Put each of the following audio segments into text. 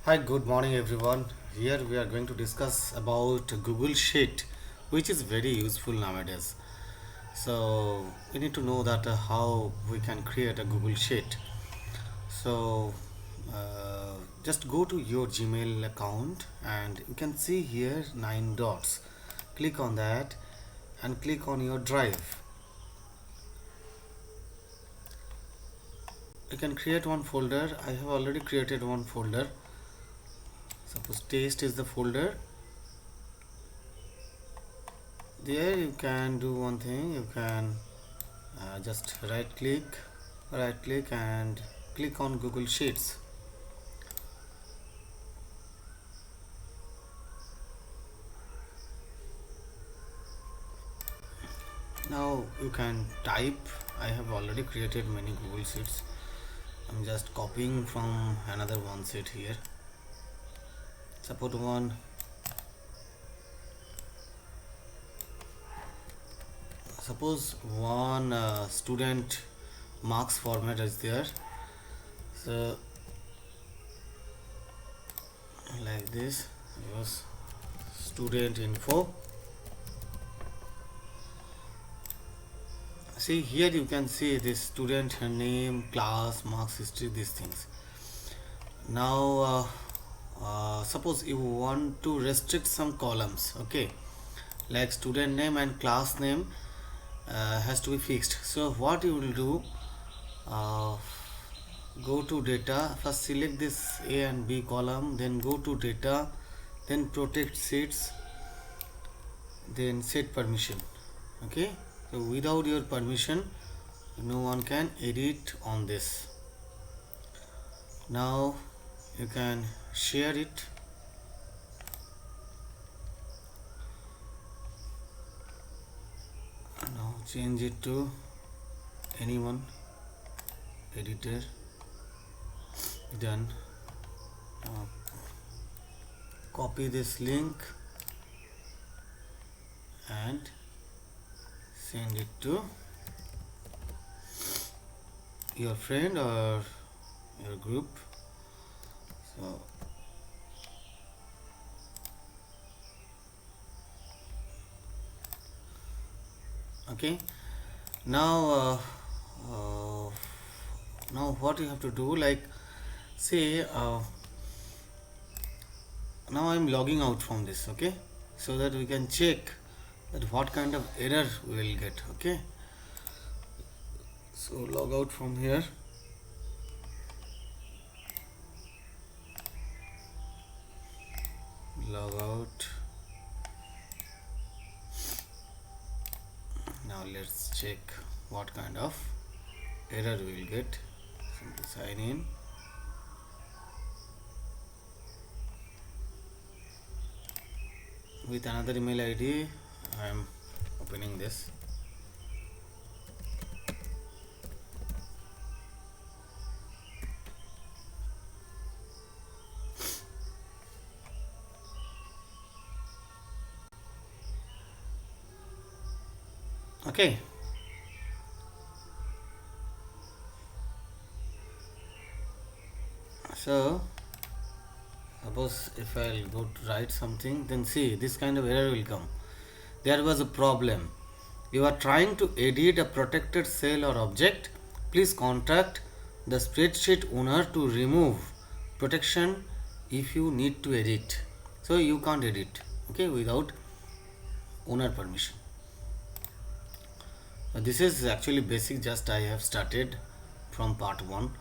Hi, good morning everyone. Here we are going to discuss about Google Sheet, which is very useful nowadays. So we need to know that how we can create a Google Sheet. So uh, just go to your Gmail account and you can see here 9 dots. Click on that and click on your drive. You can create one folder. I have already created one folder. Suppose taste is the folder. There you can do one thing. You can just right click and click on Google Sheets. Now you can type. I have already created many Google Sheets. I'm just copying from another one sheet here. Suppose one student marks format is there. So like this was student info. See here you can see this student name, class, marks, history, these things. Now suppose you want to restrict some columns, okay, like student name and class name has to be fixed. So what you will do, uh, go to data, first select this A and B column, then go to data, then protect sheets, then set permission. Okay, so without your permission no one can edit on this. Now you can share it. Now change it to anyone, editor. Done. Now copy this link and send it to your friend or your group. So okay, now uh, now what you have to do, like say now I'm logging out from this, okay, so that we can check that what kind of error we will get. Okay, so log out from here. Log out. Now let's check what kind of error we will get. Simply sign in. With another email ID I am opening this. Okay, so suppose if I'll go to write something, then see this kind of error will come. There was a problem. You are trying to edit a protected cell or object. Please contact the spreadsheet owner to remove protection if you need to edit. So you can't edit, okay, without owner permission. This is actually basic, just I have started from part 1.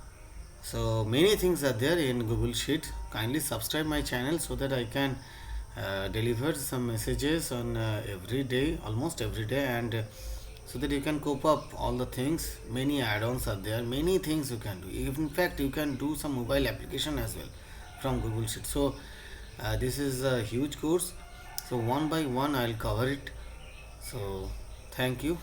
So many things are there in Google Sheet. Kindly subscribe my channel so that I can deliver some messages on every day, almost every day, and so that you can cope up all the things. Many add-ons are there, many things you can do. In fact, you can do some mobile application as well from Google Sheet. So this is a huge course, so one by one I'll cover it. So thank you.